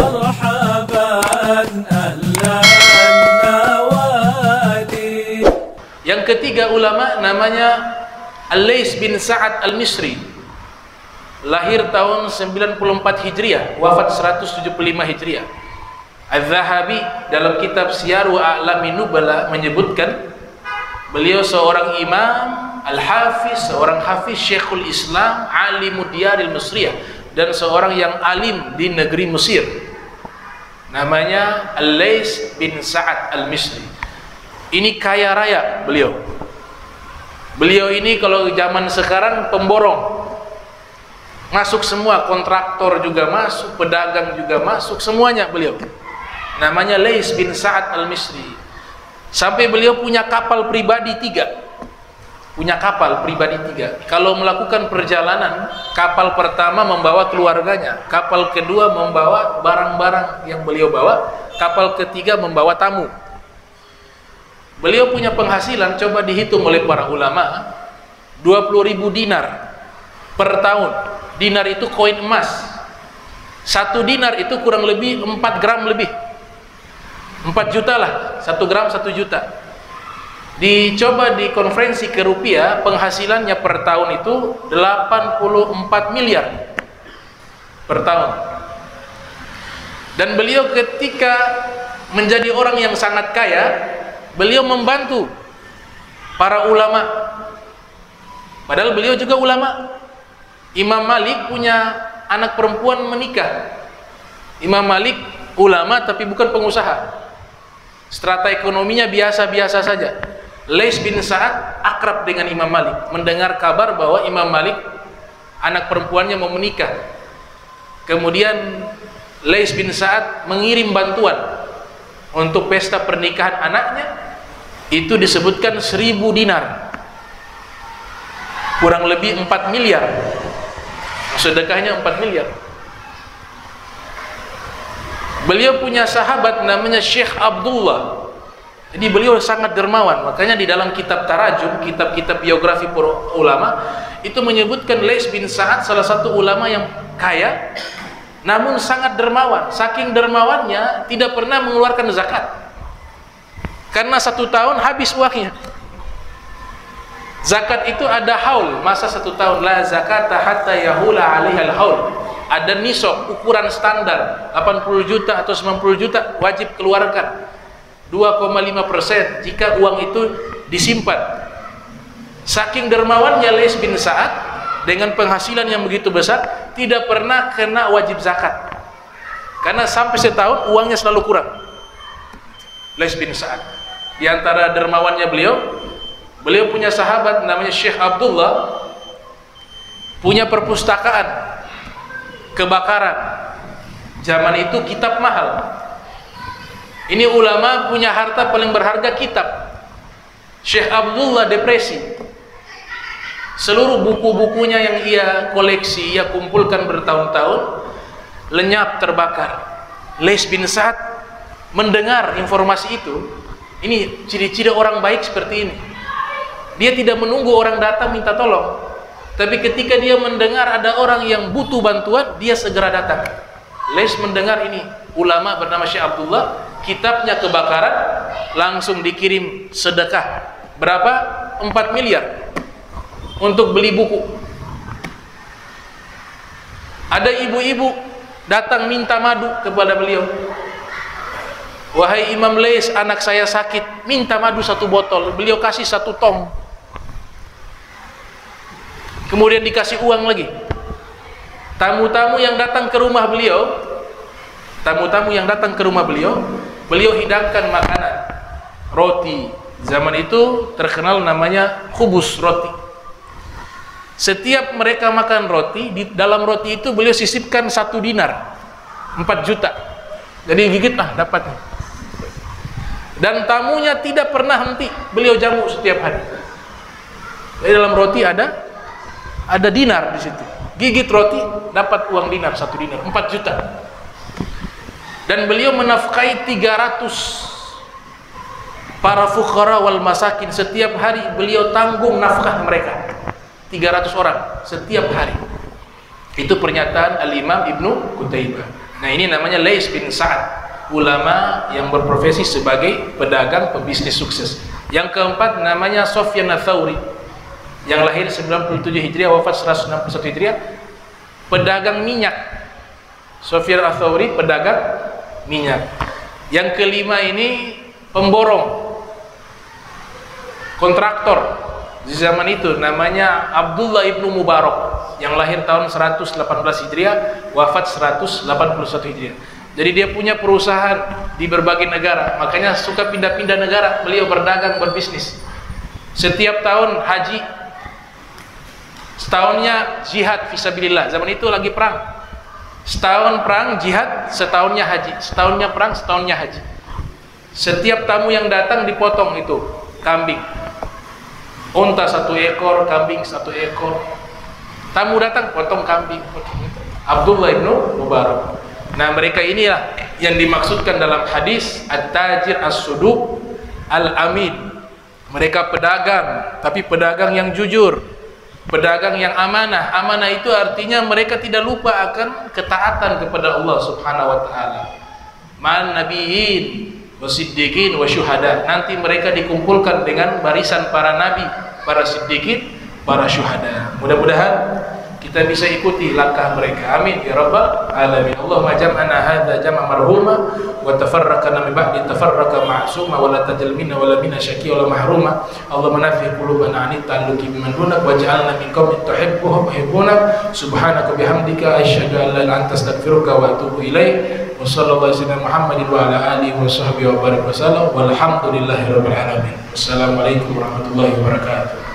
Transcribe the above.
مرحبا أهلا النوادي. Yang ketiga ulama namanya Al-Lais bin Sa'ad Al-Misri, lahir tahun 94 Hijriah, wafat 175 Hijriah. Al-Zahabi dalam kitab Siyar wa A'lamin Nubala menyebutkan beliau seorang imam, al-hafiz, seorang hafiz, syekhul Islam, alimud diyaril Misriyah, dan seorang yang alim di negeri Mesir. Namanya Al-Lais bin Sa'ad Al-Misri. Ini kaya raya beliau. Beliau ini kalau zaman sekarang pemborong. Masuk semua, kontraktor juga masuk, pedagang juga masuk, semuanya beliau. Namanya Lais bin Sa'ad Al-Misri. Sampai beliau punya kapal pribadi 3. Punya kapal pribadi 3. Kalau melakukan perjalanan, kapal pertama membawa keluarganya, kapal kedua membawa barang-barang yang beliau bawa, kapal ketiga membawa tamu. Beliau punya penghasilan, coba dihitung oleh para ulama, 20.000 dinar per tahun. Dinar itu koin emas. 1 dinar itu kurang lebih 4 gram lebih. 4 juta lah, 1 gram 1 juta. Dicoba dikonversi ke rupiah, penghasilannya per tahun itu 84 miliar per tahun. Dan beliau ketika menjadi orang yang sangat kaya, beliau membantu para ulama. Padahal beliau juga ulama. Imam Malik punya anak perempuan menikah. Imam Malik ulama tapi bukan pengusaha. Strata ekonominya biasa-biasa saja. Lais bin Sa'ad akrab dengan Imam Malik. Mendengar kabar bahwa Imam Malik anak perempuannya mau menikah. Kemudian Lais bin Sa'ad mengirim bantuan untuk pesta pernikahan anaknya. Itu disebutkan 1.000 dinar, kurang lebih 4 miliar. Sedekahnya 4 miliar. Beliau punya sahabat namanya Syekh Abdullah. Jadi beliau sangat dermawan. Makanya di dalam kitab tarajum, kitab-kitab biografi para ulama, itu menyebutkan Lais bin Sa'ad salah satu ulama yang kaya, namun sangat dermawan. Saking dermawannya tidak pernah mengeluarkan zakat. Karena 1 tahun habis uangnya. Zakat itu ada haul, masa 1 tahun. La zakata hatta yahula alaihal haul. Ada nisab, ukuran standar 80 juta atau 90 juta wajib keluarkan 2,5% jika uang itu disimpan. Saking dermawannya Lais bin Sa'ad dengan penghasilan yang begitu besar, tidak pernah kena wajib zakat. Karena sampai setahun uangnya selalu kurang. Lais bin Sa'ad. Di antara dermawannya beliau punya sahabat namanya Syekh Abdullah, punya perpustakaan kebakaran. Zaman itu kitab mahal. Ini ulama punya harta paling berharga kitab. Syekh Abdullah depresi. Seluruh buku-bukunya yang ia koleksi, ia kumpulkan bertahun-tahun, lenyap terbakar. Lais bin Sa'ad mendengar informasi itu. Ini ciri-ciri orang baik seperti ini. Dia tidak menunggu orang datang minta tolong, tapi ketika dia mendengar ada orang yang butuh bantuan, dia segera datang. Lais mendengar ini ulama bernama Syekh Abdullah, kitabnya kebakaran, langsung dikirim sedekah. Berapa? 4 miliar untuk beli buku. Ada ibu-ibu datang minta madu kepada beliau. Wahai Imam Lais, anak saya sakit, minta madu 1 botol. Beliau kasih 1 tong. Kemudian dikasih uang lagi. Tamu-tamu yang datang ke rumah beliau, beliau hidangkan makanan, roti. Zaman itu terkenal namanya khubus, roti. Setiap mereka makan roti, di dalam roti itu beliau sisipkan 1 dinar, 4 juta. Jadi gigit dapat. Dan tamunya tidak pernah henti, beliau jamu setiap hari. Di dalam roti ada dinar di situ. Gigit roti dapat uang dinar, 1 dinar, 4 juta. Dan beliau menafkahi 300 para fuqara wal masakin. Setiap hari beliau tanggung nafkah mereka. 300 orang setiap hari. Itu pernyataan Al-Imam Ibnu Qutaibah. Nah, ini namanya Lais bin Sa'ad, ulama yang berprofesi sebagai pedagang pebisnis sukses. Yang keempat namanya Sufyan Ats-Tsauri, yang lahir 97 Hijriah, wafat 161 Hijriah, pedagang minyak. Sufyan Ats-Tsauri pedagang minyak. Yang kelima ini pemborong, kontraktor di zaman itu, namanya Abdullah ibnu Mubarak, yang lahir tahun 118 Hijriah, wafat 181 Hijriah. Jadi dia punya perusahaan di berbagai negara, makanya suka pindah-pindah negara. Beliau berdagang, berbisnis. Setiap tahun haji, setahunnya jihad fisabilillah. Zaman itu lagi perang. Setahun perang jihad, setahunnya haji. Setahunnya perang, setahunnya haji. Setiap tamu yang datang dipotong itu kambing. Unta 1 ekor, kambing 1 ekor. Tamu datang, potong kambing, potong itu. Abdullah ibnu Mubarak. Nah, mereka inilah yang dimaksudkan dalam hadis at-tajir as-suduq al-amin. Mereka pedagang, tapi pedagang yang jujur, pedagang yang amanah. Amanah itu artinya mereka tidak lupa akan ketaatan kepada Allah Subhanahu wa taala. Man nabiyyin wasiddiqin wasyuhada. Nanti mereka dikumpulkan dengan barisan para nabi, para siddiqin, para syuhada. Mudah-mudahan kita bisa ikuti langkah mereka. Amin ya rabbal alamin. Allahumma jam'ana hadza jam'a marhuma wa tafarraqana min ba'di tafarraqa ma'suma wa la tajal minna wa la minna syaqiyya wa la mahruma. Allahumma nafi qulubana 'anil ta'alluqi biman dunak waj'alna min qaumin tuhibbuhum wa yuhibbuna. Subhanaka bihamdika asyhadu an la ilaha illa anta astaghfiruka wa atubu ilaik. Wa sallallahu alaihi wasallam Muhammadin wa ala alihi wa sahbihi wa barik wasallam walhamdulillahi rabbil alamin. Wassalamualaikum warahmatullahi wabarakatuh.